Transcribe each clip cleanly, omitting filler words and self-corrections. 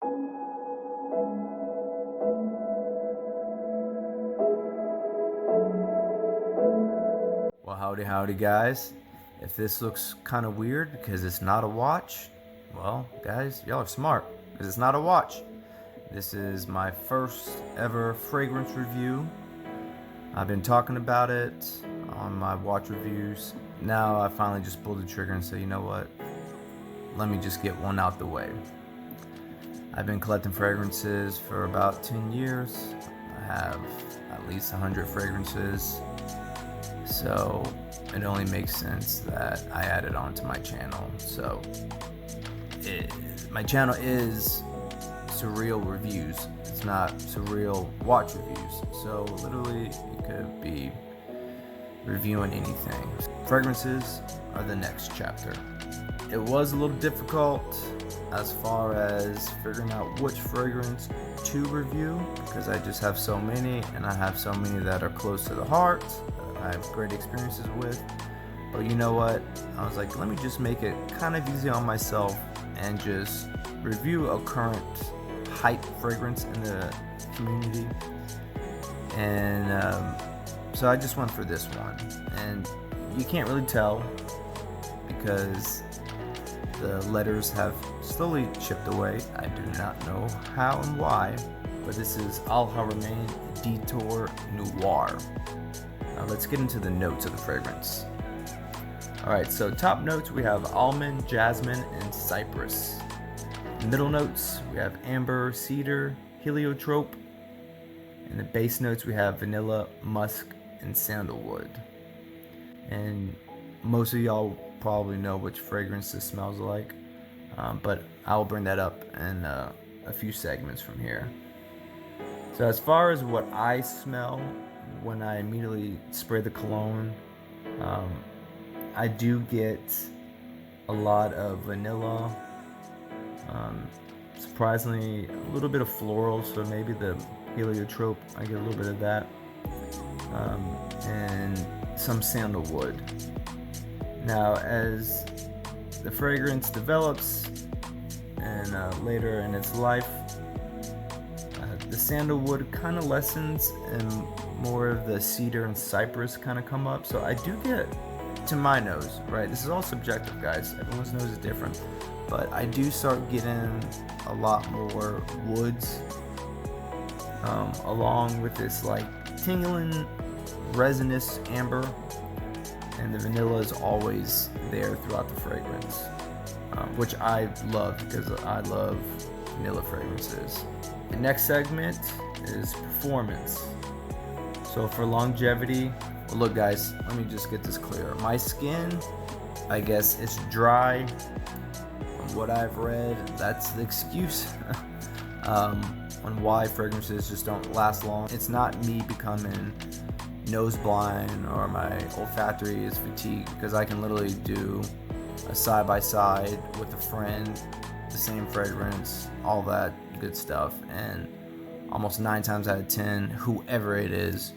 Well, howdy guys. If this looks kind of weird because it's not a watch, well, guys, y'all are smart because it's not a watch. This is my first ever fragrance review. I've been talking about it on my watch reviews. Now I finally just pulled the trigger and said, you know what? Let me just get one out the way. I've been collecting fragrances for about 10 years. I have at least 100 fragrances. So it only makes sense that I add it onto my channel. So my channel is surreal reviews. It's not surreal watch reviews. So literally it could be reviewing anything. Fragrances are the next chapter. It was a little difficult as far as figuring out which fragrance to review because I just have so many, and I have so many that are close to the heart that I have great experiences with. But you know what? I was like, let me just make it kind of easy on myself and just review a current hype fragrance in the community. And so I just went for this one. And you can't really tell because the letters have slowly chipped away. I do not know how and why, but this is Haramain Détour Noir. Now let's get into the notes of the fragrance. Alright, so top notes we have almond, jasmine, and cypress. Middle notes we have amber, cedar, heliotrope. And the base notes we have vanilla, musk, and sandalwood. And most of y'all probably know which fragrance this smells like, but I'll bring that up in a few segments from here. So as far as what I smell when I immediately spray the cologne, I do get a lot of vanilla, surprisingly a little bit of floral, so maybe the heliotrope, I get a little bit of that, and some sandalwood. Now as the fragrance develops and later in its life, the sandalwood kind of lessens and more of the cedar and cypress kind of come up. So I do get, to my nose, right? This is all subjective, guys. Everyone's nose is different. But I do start getting a lot more woods along with this like tingling resinous amber. And the vanilla is always there throughout the fragrance, which I love because I love vanilla fragrances. The next segment is performance. So for longevity, well, look guys, let me just get this clear. My skin, I guess it's dry. From what I've read, that's the excuse on why fragrances just don't last long. It's not me becoming nose blind or my olfactory is fatigued, because I can literally do a side by side with a friend, the same fragrance, all that good stuff, and almost 9 times out of 10, whoever it is,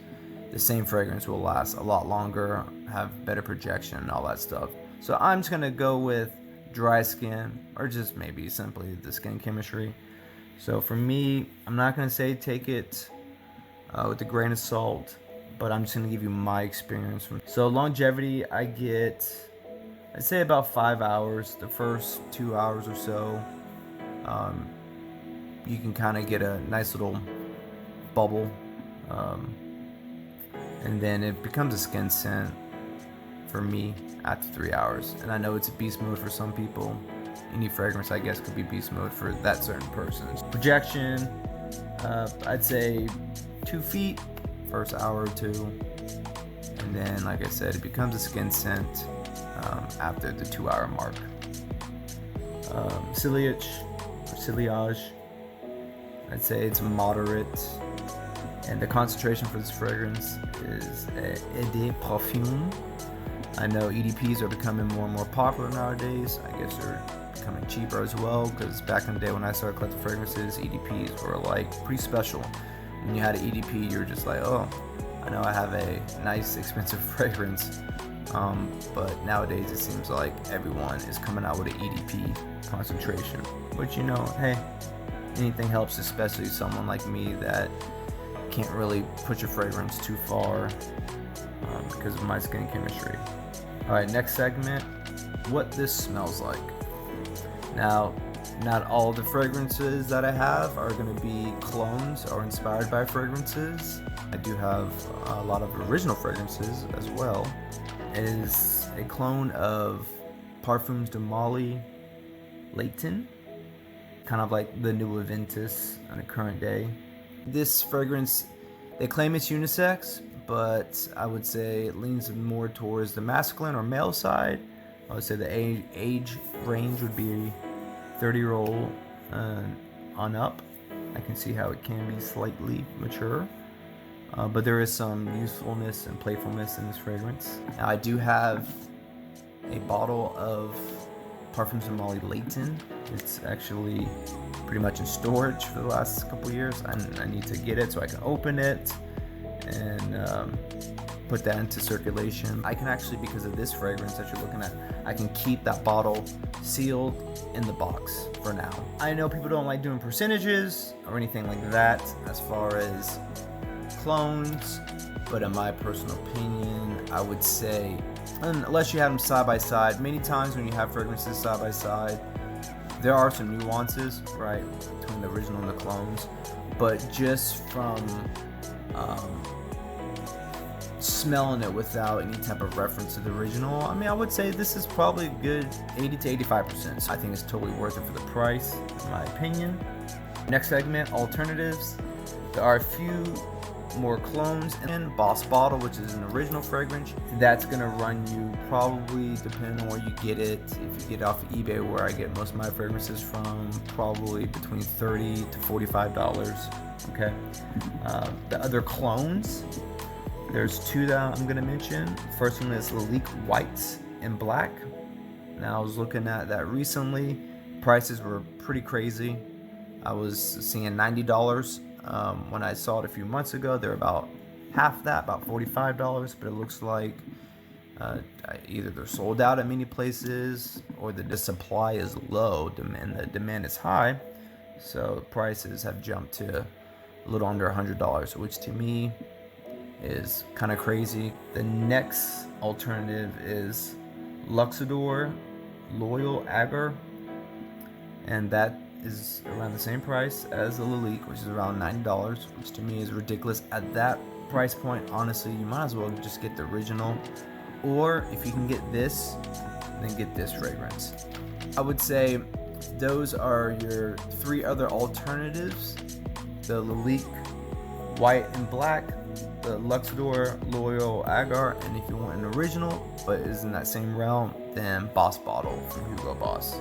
the same fragrance will last a lot longer, have better projection and all that stuff. So I'm just gonna go with dry skin, or just maybe simply the skin chemistry. So for me, I'm not gonna say take it with a grain of salt, but I'm just gonna give you my experience from. So longevity, I get, I'd say about 5 hours. The first 2 hours or so, you can kind of get a nice little bubble, and then it becomes a skin scent for me after 3 hours. And I know it's a beast mode for some people. Any fragrance, I guess, could be beast mode for that certain person. Projection, I'd say 2 feet. First hour or two, and then like I said, it becomes a skin scent after the 2 hour mark. Ciliage or ciliage, I'd say it's moderate, and the concentration for this fragrance is Eau de Parfum. I know EDPs are becoming more and more popular nowadays. I guess they're becoming cheaper as well, because back in the day when I started collecting fragrances, EDPs were like pretty special. When you had an EDP, you're just like, oh, I know I have a nice, expensive fragrance. But nowadays it seems like everyone is coming out with an EDP concentration, which, you know, hey, anything helps, especially someone like me that can't really push a fragrance too far because of my skin chemistry. Alright, next segment, what this smells like. Now, not all the fragrances that I have are going to be clones or inspired by fragrances. I do have a lot of original fragrances as well. It is a clone of Parfums de Molly LAYTON, kind of like the new Aventus on the current day. This fragrance, they claim it's unisex, but I would say it leans more towards the masculine or male side. I would say the age range would be 30-year-old on up. I can see how it can be slightly mature, but there is some youthfulness and playfulness in this fragrance. Now, I do have a bottle of Parfums de Molly LAYTON. It's actually pretty much in storage for the last couple years. I need to get it so I can open it and put that into circulation. I can actually, because of this fragrance that you're looking at, I can keep that bottle sealed in the box for now. I know people don't like doing percentages or anything like that as far as clones, but in my personal opinion, I would say, unless you have them side by side, many times when you have fragrances side by side, there are some nuances, right, between the original and the clones, but just from smelling it without any type of reference to the original, I mean, I would say this is probably a good 80 to 85%. So I think it's totally worth it for the price, in my opinion. Next segment, alternatives. There are a few more clones, and Boss Bottle, which is an original fragrance. That's gonna run you probably, depending on where you get it, if you get it off of eBay, where I get most of my fragrances from, probably between $30 to $45. Okay. The other clones, there's two that I'm gonna mention. First one is Leak Whites in Black. Now, I was looking at that recently. Prices were pretty crazy. I was seeing $90. When I saw it a few months ago, they're about half that, about $45. But it looks like either they're sold out at many places, or the supply is low and the demand is high. So prices have jumped to a little under $100, which to me is kind of crazy. The next alternative is Luxador Loyal Agar, and that is around the same price as the Lalique, which is around $90, which to me is ridiculous. At that price point, honestly, you might as well just get the original, or if you can get this, then get this fragrance. I would say those are your three other alternatives: the Lalique White and Black, the Luxador Loyal Agar, and if you want an original but is in that same realm, then Boss Bottle from Hugo Boss.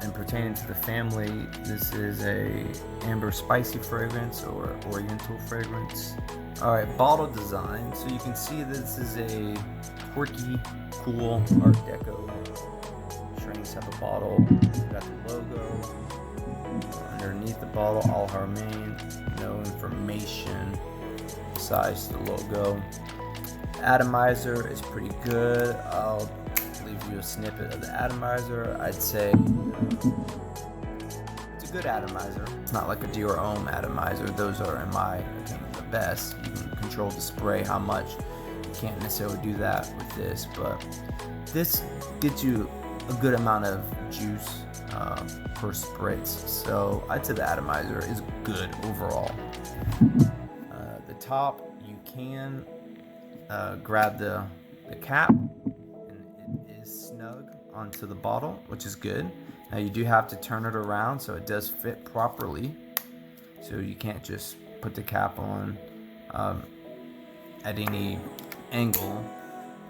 And pertaining to the family, this is a amber spicy fragrance or oriental fragrance. Alright, bottle design. So you can see this is a quirky, cool Art Deco strange type of bottle. It's got the logo. Underneath the bottle, all Haramain, no information besides the logo. Atomizer is pretty good. I'll leave you a snippet of the atomizer. I'd say it's a good atomizer. It's not like a Dior Homme atomizer. Those are, in my opinion, the best. You can control the spray how much. You can't necessarily do that with this, but this gets you a good amount of juice per spritz. So I'd say the atomizer is good overall. The top, you can grab the cap, and it is snug onto the bottle, which is good. Now you do have to turn it around so it does fit properly, so you can't just put the cap on at any angle.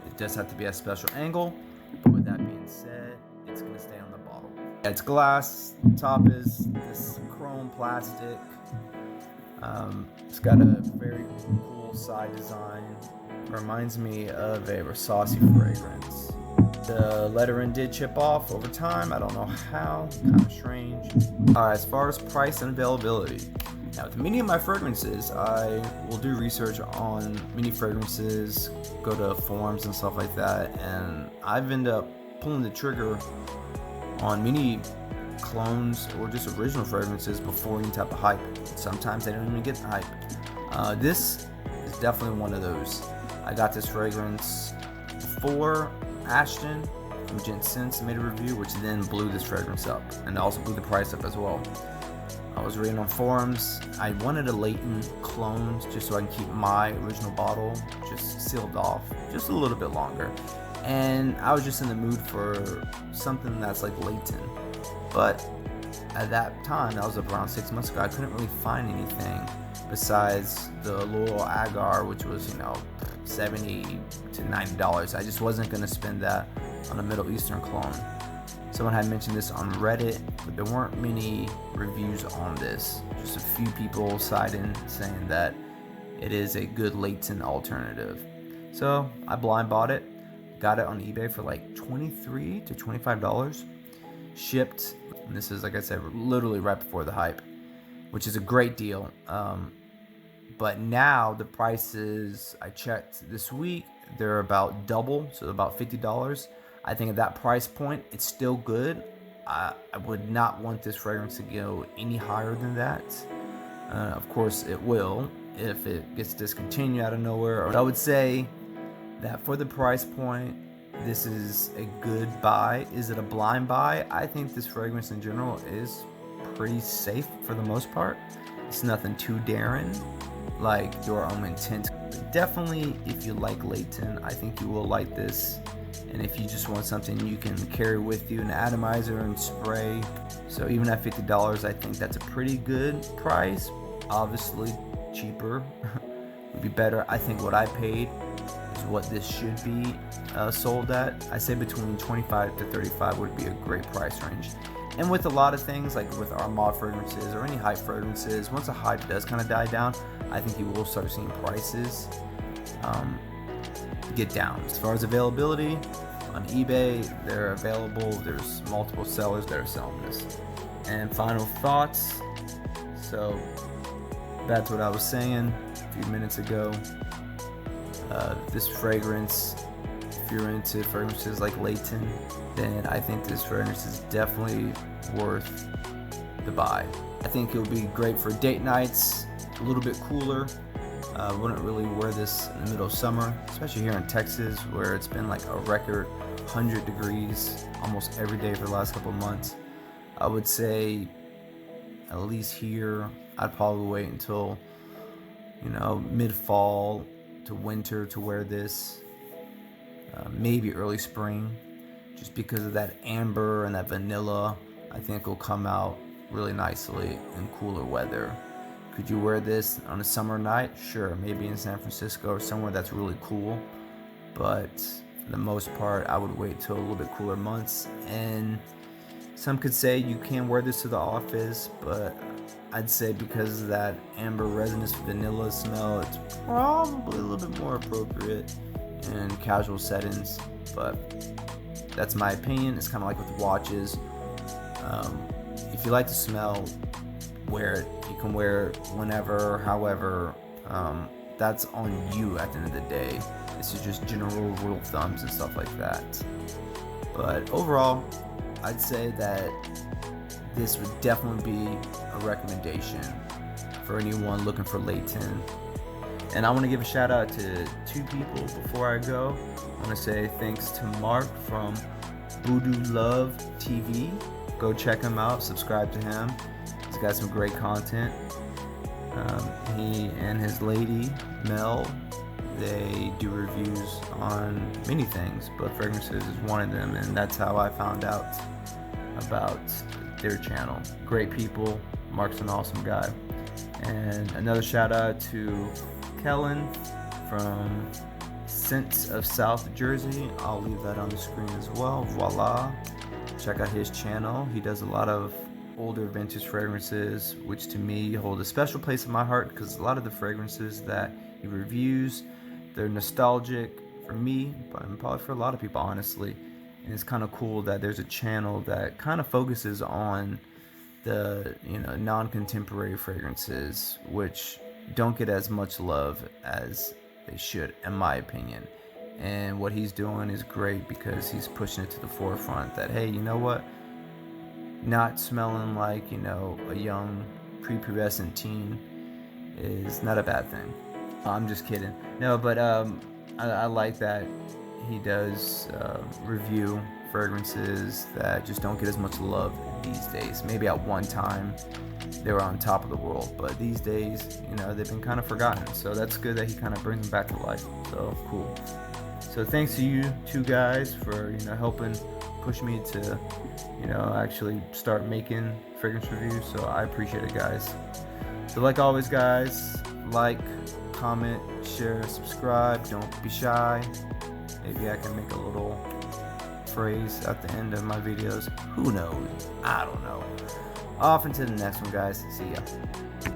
It does have to be a special angle, but with that being said, it's going to stay on the bottle. It's glass. Top is this chrome plastic. It's got a very cool side design. Reminds me of a Versace fragrance. The lettering did chip off over time. I don't know how. Kind of strange. As far as price and availability. Now, with many of my fragrances, I will do research on many fragrances, go to forums and stuff like that, and I've ended up pulling the trigger on many clones or just original fragrances before any type of hype. Sometimes they don't even get the hype. This is definitely one of those. I got this fragrance before Ashton from Gent Sense made a review, which then blew this fragrance up and also blew the price up as well. I was reading on forums. I wanted a Layton clone just so I can keep my original bottle just sealed off just a little bit longer. And I was just in the mood for something that's like Layton. But at that time, that was around 6 months ago, I couldn't really find anything besides the L'Oreal Agar, which was, $70 to $90. I just wasn't going to spend that on a Middle Eastern clone. Someone had mentioned this on Reddit, but there weren't many reviews on this. Just a few people citing saying that it is a good Layton alternative. So I blind bought it, got it on eBay for like $23 to $25, shipped. And this is, like I said, literally right before the hype, which is a great deal. But now the prices, I checked this week, they're about double, so about $50. I think at that price point, it's still good. I would not want this fragrance to go any higher than that. Of course, it will if it gets discontinued out of nowhere. But I would say that for the price point, this is a good buy. Is it a blind buy? I think this fragrance in general is pretty safe for the most part. It's nothing too daring like Your Homme Intense. Definitely, if you like Layton, I think you will like this. And if you just want something you can carry with you, an atomizer and spray. So even at $50, I think that's a pretty good price. Obviously, cheaper would be better. I think what I paid is what this should be sold at. I say between 25 to 35 would be a great price range. And with a lot of things, like with Armand fragrances or any hype fragrances, once a hype does kind of die down, I think you will start seeing prices get down. As far as availability, on eBay, they're available. There's multiple sellers that are selling this. And final thoughts. So that's what I was saying a few minutes ago. This fragrance, if you're into fragrances like Layton, then I think this fragrance is definitely worth the buy. I think it'll be great for date nights, a little bit cooler. Wouldn't really wear this in the middle of summer, especially here in Texas, where it's been like a record 100 degrees almost every day for the last couple of months. I would say, at least here, I'd probably wait until, mid-fall to winter to wear this. Maybe early spring, just because of that amber and that vanilla. I think will come out really nicely in cooler weather. Could you wear this on a summer night? Sure, maybe in San Francisco or somewhere that's really cool. But for the most part, I would wait till a little bit cooler months. And some could say you can wear this to the office, but I'd say because of that amber resinous vanilla smell, it's probably a little bit more appropriate in casual settings. But that's my opinion. It's kind of like with watches. If you like the smell, wear it. You can wear it whenever, however. That's on you at the end of the day. This is just general rule of thumbs and stuff like that. But overall, I'd say that this would definitely be a recommendation for anyone looking for Layton. And I want to give a shout out to two people before I go. I want to say thanks to Mark from Voodoo Love TV. Go check him out, subscribe to him. He's got some great content. He and his lady, Mel, they do reviews on many things, but fragrances is one of them, and that's how I found out about their channel. Great people. Mark's an awesome guy. And another shout out to Kellen from Scents of South Jersey. I'll leave that on the screen as well. Voila. Check out his channel. He does a lot of older vintage fragrances, which to me hold a special place in my heart because a lot of the fragrances that he reviews, they're nostalgic for me, but probably for a lot of people, honestly. And it's kind of cool that there's a channel that kind of focuses on the non-contemporary fragrances, which don't get as much love as they should, in my opinion. And what he's doing is great because he's pushing it to the forefront that, hey, you know what? not smelling like, you know, a young prepubescent teen is not a bad thing. I'm just kidding. No, but I like that he does review fragrances that just don't get as much love these days. Maybe at one time they were on top of the world, but these days, you know, they've been kind of forgotten. So that's good that he kind of brings them back to life. So cool. So thanks to you two guys for, you know, helping push me to, you know, actually start making fragrance reviews. So I appreciate it, guys. So like always, guys, like, comment, share, subscribe. Don't be shy. Maybe I can make a little phrase at the end of my videos. Who knows? I don't know. Off into the next one, guys. See ya.